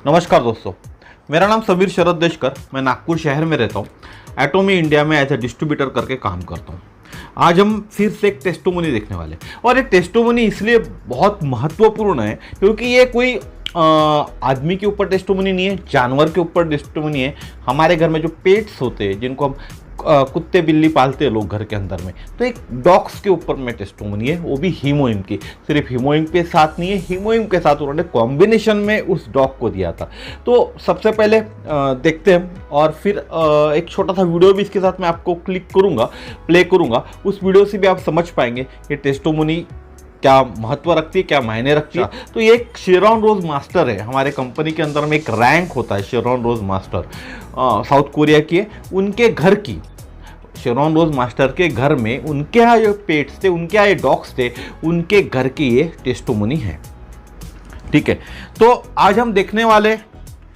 नमस्कार दोस्तों, मेरा नाम सबीर शरद देशकर। मैं नागपुर शहर में रहता हूँ। एटोमी इंडिया में एज ए डिस्ट्रीब्यूटर करके काम करता हूँ। आज हम फिर से एक टेस्टोमनी देखने वाले हैं और ये टेस्टोमनी इसलिए बहुत महत्वपूर्ण है क्योंकि ये कोई आदमी के ऊपर टेस्टोमनी नहीं है, जानवर के ऊपर टेस्टोमनी है। हमारे घर में जो पेट्स होते हैं, जिनको हम कुत्ते बिल्ली पालते हैं लोग घर के अंदर में, तो एक डॉग्स के ऊपर में टेस्टोमनी है, वो भी हीमोइम की। सिर्फ हीमोइम के साथ नहीं है, हीमोइम के साथ उन्होंने कॉम्बिनेशन में उस डॉग को दिया था। तो सबसे पहले देखते हैं और फिर एक छोटा सा वीडियो भी इसके साथ मैं आपको प्ले करूँगा। उस वीडियो से भी आप समझ पाएंगे कि टेस्टोमनी क्या महत्व रखती है, क्या मायने रखती है। तो ये एक शेरॉन रोज मास्टर है। हमारे कंपनी के अंदर में एक रैंक होता है शेरॉन रोज मास्टर, साउथ कोरिया की है। उनके घर की शेरॉन रोज मास्टर के घर में उनके यहाँ जो पेट्स थे, उनके यहाँ डॉग्स थे, उनके घर की ये टेस्टोमनी है। ठीक है, तो आज हम देखने वाले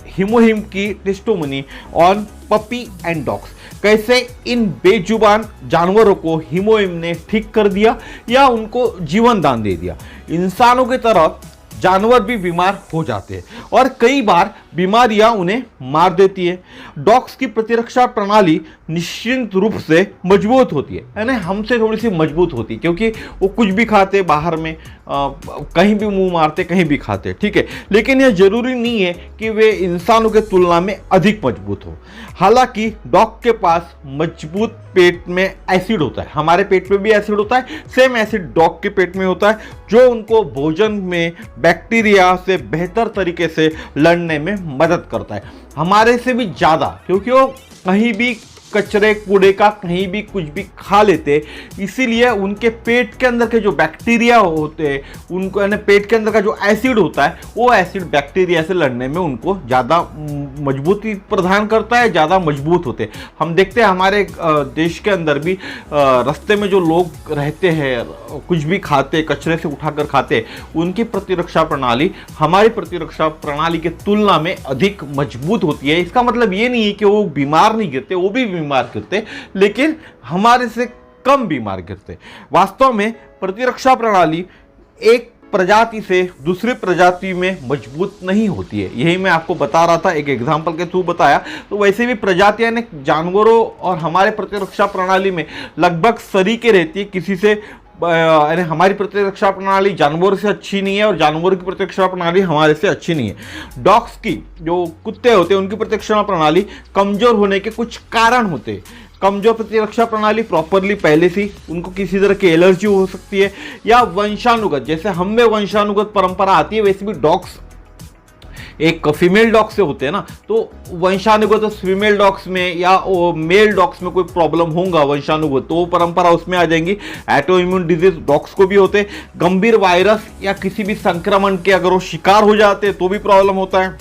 हीमोहिम की टेस्टोमनी ऑन पपी एंड डॉग्स। कैसे इन बेजुबान जानवरों को हीमोहिम ने ठीक कर दिया या उनको जीवन दान दे दिया। इंसानों की तरह जानवर भी बीमार हो जाते हैं और कई बार बीमारियां उन्हें मार देती है। डॉग्स की प्रतिरक्षा प्रणाली निश्चित रूप से मजबूत होती है, यानी हमसे थोड़ी सी मजबूत होती है, क्योंकि वो कुछ भी खाते बाहर में, कहीं भी मुंह मारते, कहीं भी खाते। ठीक है, लेकिन यह जरूरी नहीं है कि वे इंसानों के तुलना में अधिक मजबूत हो। हालांकि डॉग के पास मजबूत पेट में एसिड होता है, हमारे पेट में भी एसिड होता है, सेम एसिड डॉग के पेट में होता है, जो उनको भोजन में बैक्टीरिया से बेहतर तरीके से लड़ने में मदद करता है, हमारे से भी ज़्यादा, क्योंकि वो कहीं भी कचरे कूड़े का कहीं भी कुछ भी खा लेते। इसीलिए उनके पेट के अंदर के जो बैक्टीरिया होते हैं, उनको यानी पेट के अंदर का जो एसिड होता है, वो एसिड बैक्टीरिया से लड़ने में उनको ज़्यादा मजबूती प्रदान करता है, ज़्यादा मजबूत होते हैं। हम देखते हैं हमारे देश के अंदर भी रास्ते में जो लोग रहते हैं, कुछ भी खाते, कचरे से उठाकर खाते, उनकी प्रतिरक्षा प्रणाली हमारी प्रतिरक्षा प्रणाली की तुलना में अधिक मजबूत होती है। इसका मतलब ये नहीं है कि वो बीमार नहीं गिरते, वो भी बीमार गिरते, लेकिन हमारे से कम बीमार गिरते। वास्तव में प्रतिरक्षा प्रणाली एक प्रजाति से दूसरी प्रजाति में मजबूत नहीं होती है। यही मैं आपको बता रहा था, एक एग्जांपल के थ्रू बताया। तो वैसे भी प्रजातियां ने जानवरों और हमारे प्रतिरक्षा प्रणाली में लगभग सरीके रहती है, किसी से यानी हमारी प्रतिरक्षा प्रणाली जानवरों से अच्छी नहीं है और जानवरों की प्रतिरक्षा प्रणाली हमारे से अच्छी नहीं है। डॉग्स की, जो कुत्ते होते हैं, उनकी प्रतिरक्षा प्रणाली कमजोर होने के कुछ कारण होते हैं। कमजोर प्रतिरक्षा प्रणाली प्रॉपरली पहले से उनको किसी तरह की एलर्जी हो सकती है, या वंशानुगत, जैसे हम में वंशानुगत परंपरा आती है, वैसे भी डॉग्स एक फीमेल डॉग से होते हैं ना, तो वंशानुगत फीमेल डॉग्स में या मेल डॉग्स में कोई प्रॉब्लम होगा वंशानुगत, तो वो परंपरा उसमें आ जाएंगी। ऑटो इम्यून डिजीज डॉग्स को भी होते हैं। गंभीर वायरस या किसी भी संक्रमण के अगर वो शिकार हो जाते हैं तो भी प्रॉब्लम होता है।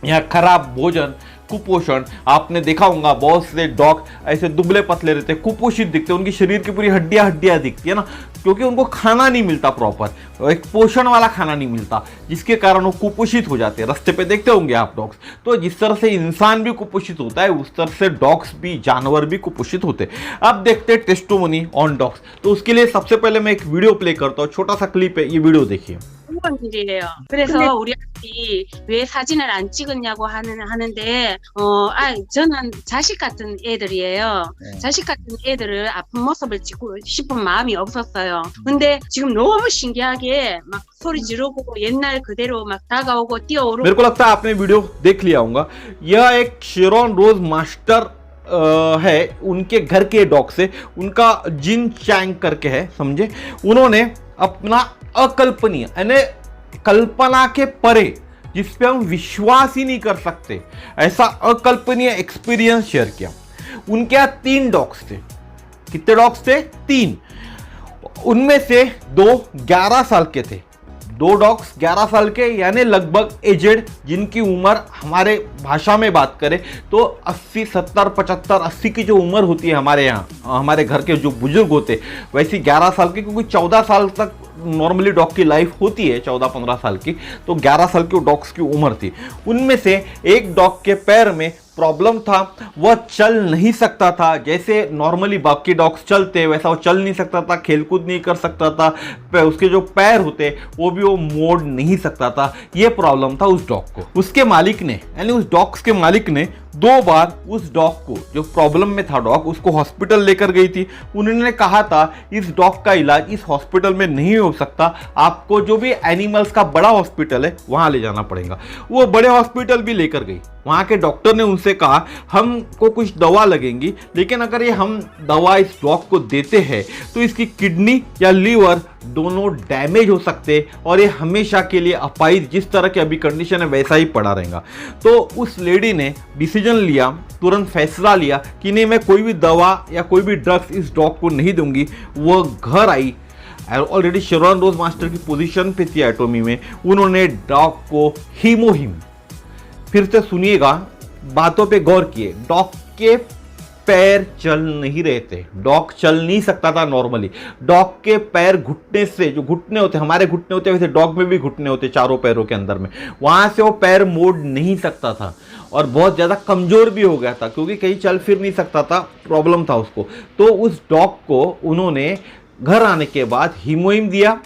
या खराब भोजन, कुपोषण, आपने देखा होगा बहुत से डॉग ऐसे दुबले पतले रहते हैं, कुपोषित दिखते हैं, उनकी शरीर की पूरी हड्डियां दिखती है ना, क्योंकि उनको खाना नहीं मिलता, प्रॉपर एक पोषण वाला खाना नहीं मिलता, जिसके कारण वो कुपोषित हो जाते हैं। रास्ते पे देखते होंगे आप डॉग्स। तो जिस तरह से इंसान भी कुपोषित होता है, उस तरह से डॉग्स भी, जानवर भी कुपोषित होते हैं। अब देखते हैं टेस्टोमनी ऑन डॉग्स। तो उसके लिए सबसे पहले मैं एक वीडियो प्ले करता हूँ, छोटा सा क्लिप है, ये वीडियो देखिए। 일이에요. 그래서 우리 아들이 왜 사진을 안 찍었냐고 하는데, 저는 자식 같은 애들이에요. 자식 같은 애들을 아픈 모습을 찍고 싶은 마음이 없었어요. 근데 지금 너무 신기하게 막 소리 지르고 옛날 그대로 막 다가오고 뛰어오르고. मेरे को लगता है आपने वीडियो देख लिया होगा। यह एक शेरॉन रोज मास्टर है, उनके घर के डॉग से, उनका जिन चैंग करके है, समझे। उन्होंने अपना अकल्पनीय, यानी कल्पना के परे, जिस पे हम विश्वास ही नहीं कर सकते, ऐसा अकल्पनीय एक्सपीरियंस शेयर किया। उनके यहाँ 3 डॉग्स थे। कितने डॉग्स थे? 3। उनमें से 2 11 साल के थे। 2 डॉग्स 11 साल के, यानी लगभग एजेड, जिनकी उम्र हमारे भाषा में बात करें तो 80, 70, 75, 80 की जो उम्र होती है हमारे यहाँ, हमारे घर के जो बुजुर्ग होते, वैसे 11 साल के, क्योंकि 14 साल तक नॉर्मली डॉग की लाइफ होती है 14-15 साल की, तो 11 साल की डॉग्स की उम्र थी। उनमें से एक डॉग के पैर में प्रॉब्लम था, वह चल नहीं सकता था। जैसे नॉर्मली बाकी डॉग्स चलते वैसा वो चल नहीं सकता था, खेलकूद नहीं कर सकता था, उसके जो पैर होते वो भी वो मोड़ नहीं सकता था। ये प्रॉब्लम था उस डॉग को। उसके मालिक ने, यानी उस डॉग्स के मालिक ने 2 बार उस डॉग को, जो प्रॉब्लम में था डॉग, उसको हॉस्पिटल लेकर गई थी। उन्होंने कहा था इस डॉग का इलाज इस हॉस्पिटल में नहीं हो सकता, आपको जो भी एनिमल्स का बड़ा हॉस्पिटल है वहां ले जाना पड़ेगा। वो बड़े हॉस्पिटल भी लेकर गई। वहां के डॉक्टर ने उनसे कहा हमको कुछ दवा लगेंगी, लेकिन अगर ये हम दवा इस डॉग को देते हैं तो इसकी किडनी या लीवर दोनों डैमेज हो सकते और ये हमेशा के लिए अपाहिज, जिस तरह की अभी कंडीशन है वैसा ही पड़ा रहेगा। तो उस लेडी ने डिसीजन लिया, तुरंत फैसला लिया कि नहीं, मैं कोई भी दवा या कोई भी ड्रग्स इस डॉग को नहीं दूंगी। वो घर आई, ऑलरेडी शेरॉन रोज मास्टर की पोजीशन पे थी एटोमी में। उन्होंने डॉग को हीमोहिम, फिर से सुनिएगा, बातों पे गौर किए, डॉग के पैर चल नहीं रहे थे, डॉग चल नहीं सकता था नॉर्मली। डॉग के पैर घुटने से, जो घुटने होते, हमारे घुटने होते वैसे डॉग में भी घुटने होते चारों पैरों के अंदर में, वहां से वो पैर मोड़ नहीं सकता था और बहुत ज्यादा कमजोर भी हो गया था क्योंकि कहीं चल फिर नहीं सकता था, प्रॉब्लम था उसको। तो उस डॉग को उन्होंने घर आने के बाद हीमोहिम दिया।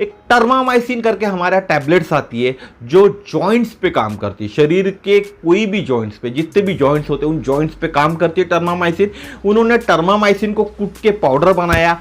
एक टर्मामाइसिन करके हमारा टैबलेट्स आती है जो जॉइंट्स पे काम करती है, शरीर के कोई भी जॉइंट्स पे, जितने भी जॉइंट्स होते हैं उन जॉइंट्स पे काम करती है टर्मामाइसिन। उन्होंने टर्मामाइसिन को कूट के पाउडर बनाया,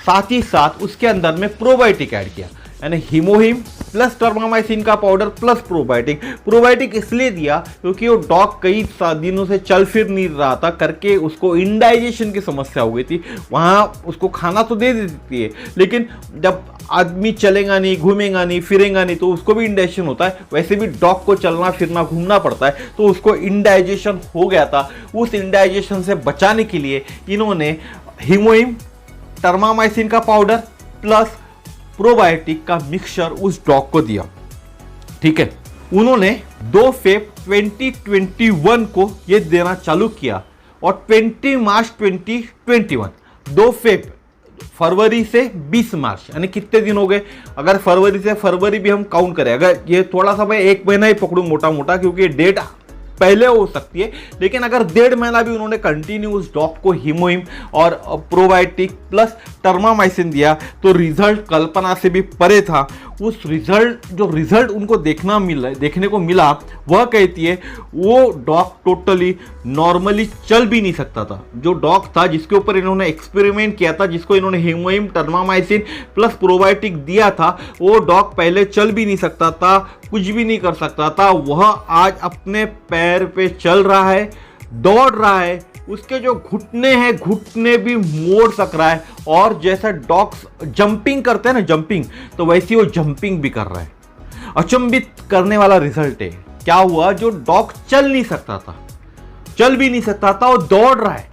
साथ ही साथ उसके अंदर में प्रोबायोटिक ऐड किया, यानी हीमोहिम प्लस टर्मामाइसिन का पाउडर प्लस प्रोबायोटिक। प्रोबायोटिक इसलिए दिया क्योंकि वो डॉग कई दिनों से चल फिर नहीं रहा था करके उसको इंडाइजेशन की समस्या हो गई थी। वहाँ उसको खाना तो दे देती है, लेकिन जब आदमी चलेगा नहीं, घूमेगा नहीं, फिरेगा नहीं तो उसको भी इंडाइजेशन होता है। वैसे भी डॉग को चलना फिरना घूमना पड़ता है, तो उसको इंडाइजेशन हो गया था। उस इंडाइजेशन से बचाने के लिए इन्होंने हीमोहिम, टर्मामाइसिन का पाउडर प्लस प्रोबायोटिक का मिक्सचर उस डॉग को दिया। ठीक है, उन्होंने 2 फेब 2021 को ये देना चालू किया और 20 मार्च 2021, 2 फेब, फरवरी से 20 मार्च, यानी कितने दिन हो गए? अगर फरवरी से फरवरी भी हम काउंट करें, अगर ये थोड़ा सा मैं 1 महीना ही पकड़ूं मोटा मोटा क्योंकि डेट पहले हो सकती है, लेकिन अगर 1.5 महीना भी उन्होंने कंटिन्यू उस डॉग को हीमोहिम और प्रोबायोटिक प्लस टर्मामाइसिन दिया तो रिजल्ट कल्पना से भी परे था। उस रिजल्ट उनको देखने को मिला, वह कहती है वो डॉग टोटली नॉर्मली चल भी नहीं सकता था। जो डॉग था जिसके ऊपर इन्होंने एक्सपेरिमेंट किया था, जिसको इन्होंने हीमोहिम, टर्मामाइसिन प्लस प्रोबायोटिक दिया था, वो डॉग पहले चल भी नहीं सकता था, कुछ भी नहीं कर सकता था। वह आज अपने पैर पे चल रहा है, दौड़ रहा है, उसके जो घुटने हैं घुटने भी मोड़ सक रहा है और जैसा डॉग्स जंपिंग करते हैं ना, जंपिंग, तो वैसी वो जंपिंग भी कर रहा है। अचंभित करने वाला रिजल्ट है। क्या हुआ? जो डॉग चल नहीं सकता था, चल भी नहीं सकता था, वो दौड़ रहा है,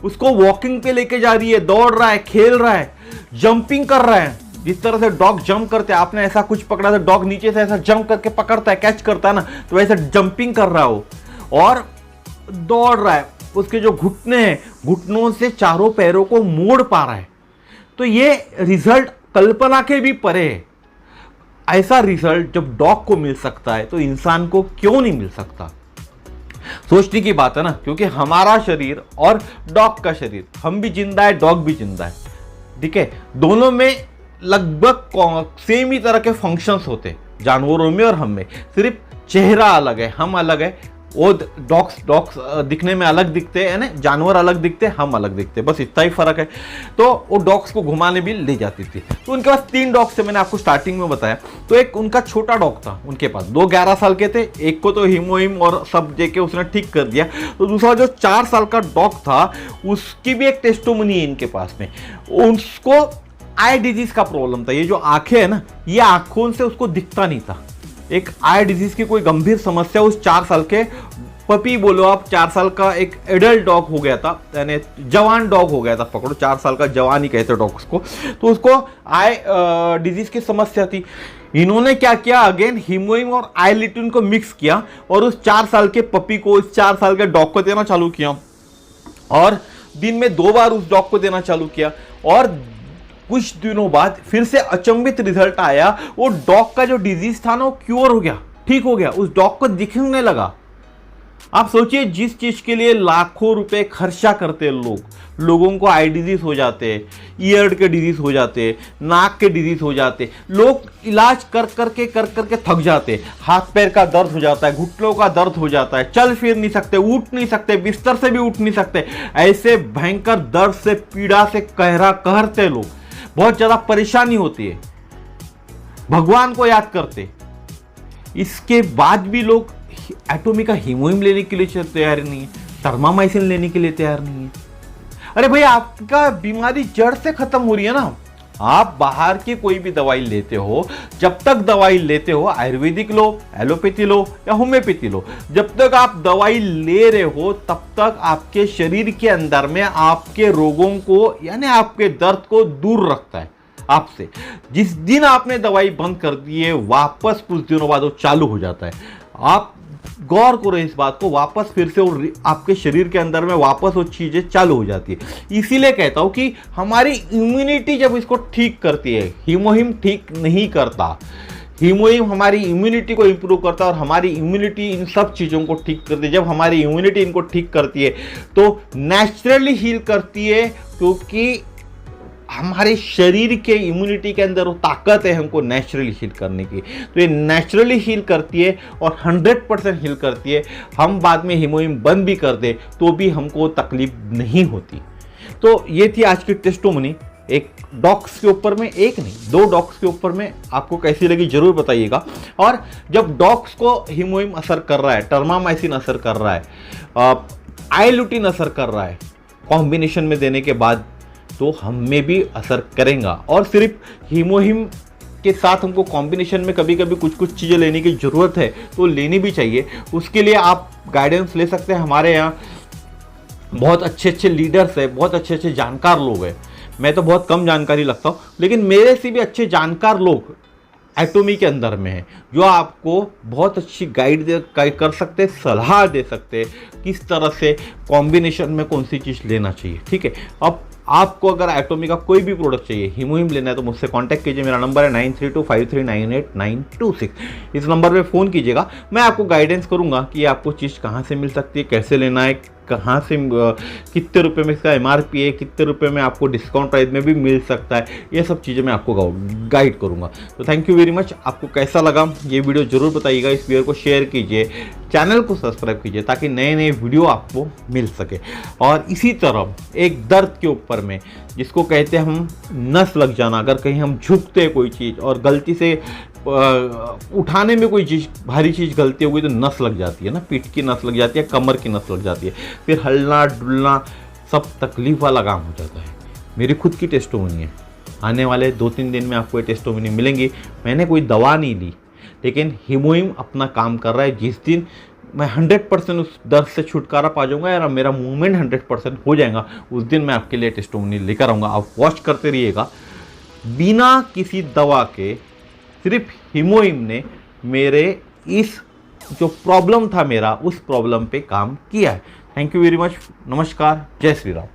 उसको वॉकिंग पे लेके जा रही है, दौड़ रहा है, खेल रहा है, जंपिंग कर रहा है। जिस तरह से डॉग जंप करते हैं, आपने ऐसा कुछ पकड़ा था, डॉग नीचे से ऐसा जंप करके पकड़ता है, कैच करता है ना, तो वैसे जंपिंग कर रहा है वो और दौड़ रहा है। उसके जो घुटने हैं, घुटनों से चारों पैरों को मोड़ पा रहा है। तो ये रिजल्ट कल्पना के भी परे है। ऐसा रिजल्ट जब डॉग को मिल सकता है तो इंसान को क्यों नहीं मिल सकता? सोचने की बात है ना, क्योंकि हमारा शरीर और डॉग का शरीर, हम भी जिंदा है, डॉग भी जिंदा है, ठीक है, दोनों में लगभग सेम ही तरह के फंक्शंस होते हैं, जानवरों में और हम में, सिर्फ चेहरा अलग है, हम अलग है। वो डॉग्स दिखने में अलग दिखते हैं ना, जानवर अलग दिखते हैं, हम अलग दिखते हैं, बस इतना ही फर्क है। तो वो डॉग्स को घुमाने भी ले जाती थी। तो उनके पास 3 डॉग्स थे, मैंने आपको स्टार्टिंग में बताया। तो एक उनका छोटा डॉग था उनके पास, 2 11 साल के थे, एक को तो हीमोहिम और सब देके उसने ठीक कर दिया। तो दूसरा जो 4 साल का डॉग था, उसकी भी एक टेस्टोमनी है इनके पास में। उसको आई डिजीज का प्रॉब्लम था। ये जो आंखें है ना, ये आंखों से उसको दिखता नहीं था। एक आई डिजीज की कोई गंभीर समस्या उस 4 साल के पपी बोलो आप, 4 साल का एक एडल्ट डॉग हो गया था, यानी जवान डॉग हो गया था, पकड़ो 4 साल का जवान ही कहते डॉग्स को। तो उसको आई डिजीज की समस्या थी। इन्होंने क्या किया, अगेन हीमोहिम और आईलिटिन को मिक्स किया और उस 4 साल के पपी को, उस 4 साल के डॉग को देना चालू किया और दिन में 2 बार उस डॉग को देना चालू किया। और कुछ दिनों बाद फिर से अचंभित रिजल्ट आया, वो डॉग का जो डिजीज था ना वो क्योर हो गया, ठीक हो गया, उस डॉग को दिखने लगा। आप सोचिए, जिस चीज के लिए लाखों रुपए खर्चा करते लोगों को आई डिजीज हो जाते, ईयर के डिजीज हो जाते, नाक के डिजीज हो जाते, लोग इलाज कर करके थक जाते, हाथ पैर का दर्द हो जाता है, घुटनों का दर्द हो जाता है, चल फिर नहीं सकते, उठ नहीं सकते, बिस्तर से भी उठ नहीं सकते, ऐसे भयंकर दर्द से, पीड़ा से कहरते लोग, बहुत ज्यादा परेशानी होती है, भगवान को याद करते। इसके बाद भी लोग एटोमी का हीमोहिम लेने के लिए तैयार नहीं है, टर्मामाइसिन लेने के लिए तैयार नहीं है। अरे भाई, आपका बीमारी जड़ से खत्म हो रही है ना। आप बाहर की कोई भी दवाई लेते हो, जब तक दवाई लेते हो, आयुर्वेदिक लो, एलोपैथी लो या होम्योपैथी लो, जब तक आप दवाई ले रहे हो तब तक आपके शरीर के अंदर में आपके रोगों को यानी आपके दर्द को दूर रखता है आपसे। जिस दिन आपने दवाई बंद कर दी है, वापस कुछ दिनों बाद वो चालू हो जाता है। आप गौर करो इस बात को, वापस फिर से आपके शरीर के अंदर में वापस वो चीजें चालू हो जाती है। इसीलिए कहता हूं कि हमारी इम्यूनिटी जब इसको ठीक करती है, हीमोहिम ठीक नहीं करता। हीमोहिम हमारी इम्यूनिटी को इंप्रूव करता है और हमारी इम्यूनिटी इन सब चीज़ों को ठीक करती है। जब हमारी इम्यूनिटी इनको ठीक करती है तो नेचुरली हील करती है, क्योंकि हमारे शरीर के इम्यूनिटी के अंदर वो ताकत है हमको नेचुरली हील करने की। तो ये नेचुरली हील करती है और 100% हील करती है। हम बाद में हीमोहिम बंद भी कर दे तो भी हमको तकलीफ नहीं होती। तो ये थी आज की टेस्टोमनी, एक डॉग्स के ऊपर में, एक नहीं 2 डॉग्स के ऊपर में। आपको कैसी लगी जरूर बताइएगा। और जब डॉग्स को हीमोहिम असर कर रहा है, टर्मामाइसिन असर कर रहा है, आइलुटिन असर कर रहा है कॉम्बिनेशन में देने के बाद, तो हम में भी असर करेगा। और सिर्फ हीमोहिम के साथ हमको कॉम्बिनेशन में कभी कभी कुछ चीज़ें लेने की ज़रूरत है तो लेनी भी चाहिए। उसके लिए आप गाइडेंस ले सकते हैं। हमारे यहाँ बहुत अच्छे लीडर्स है, बहुत अच्छे जानकार लोग हैं। मैं तो बहुत कम जानकारी रखता हूँ, लेकिन मेरे से भी अच्छे जानकार लोग एटोमी के अंदर में है, जो आपको बहुत अच्छी गाइड कर सकते, सलाह दे सकते किस तरह से कॉम्बिनेशन में कौन सी चीज़ लेना चाहिए। ठीक है, अब आपको अगर एटोमी का कोई भी प्रोडक्ट चाहिए, हीमोहिम लेना है, तो मुझसे कांटेक्ट कीजिए। मेरा नंबर है 9325398926। इस नंबर पे फ़ोन कीजिएगा। मैं आपको गाइडेंस करूंगा कि आपको चीज़ कहाँ से मिल सकती है, कैसे लेना है, कहाँ से कितने रुपए में इसका MRP है, कितने रुपए में आपको डिस्काउंट प्राइस में भी मिल सकता है, ये सब चीज़ें मैं आपको गाइड करूंगा। तो थैंक यू वेरी मच। आपको कैसा लगा ये वीडियो ज़रूर बताइएगा। इस वीडियो को शेयर कीजिए, चैनल को सब्सक्राइब कीजिए ताकि नए वीडियो आपको मिल सके। और इसी तरह एक दर्द के ऊपर में, जिसको कहते हैं हम नस लग जाना, अगर कहीं हम झुकते हैं कोई चीज़ और गलती से उठाने में कोई चीज़, भारी चीज़ गलती हो गई तो नस लग जाती है ना, पीठ की नस लग जाती है, कमर की नस लग जाती है, फिर हलना डुलना सब तकलीफ वाला काम हो जाता है। मेरी खुद की टेस्टोमनी है, आने वाले 2-3 दिन में आपको ये टेस्टोमनी मिलेंगी। मैंने कोई दवा नहीं ली, लेकिन हीमोहिम अपना काम कर रहा है। जिस दिन मैं 100% उस दर्द से छुटकारा पा जाऊंगा या मेरा मूवमेंट 100% हो जाएगा, उस दिन मैं आपके लिए टेस्टोमनी लेकर आऊँगा। आप वॉच करते रहिएगा। बिना किसी दवा के सिर्फ हीमोहिम ने मेरे इस जो प्रॉब्लम था मेरा, उस प्रॉब्लम पे काम किया है। Thank you very much. नमस्कार, जय श्री राम।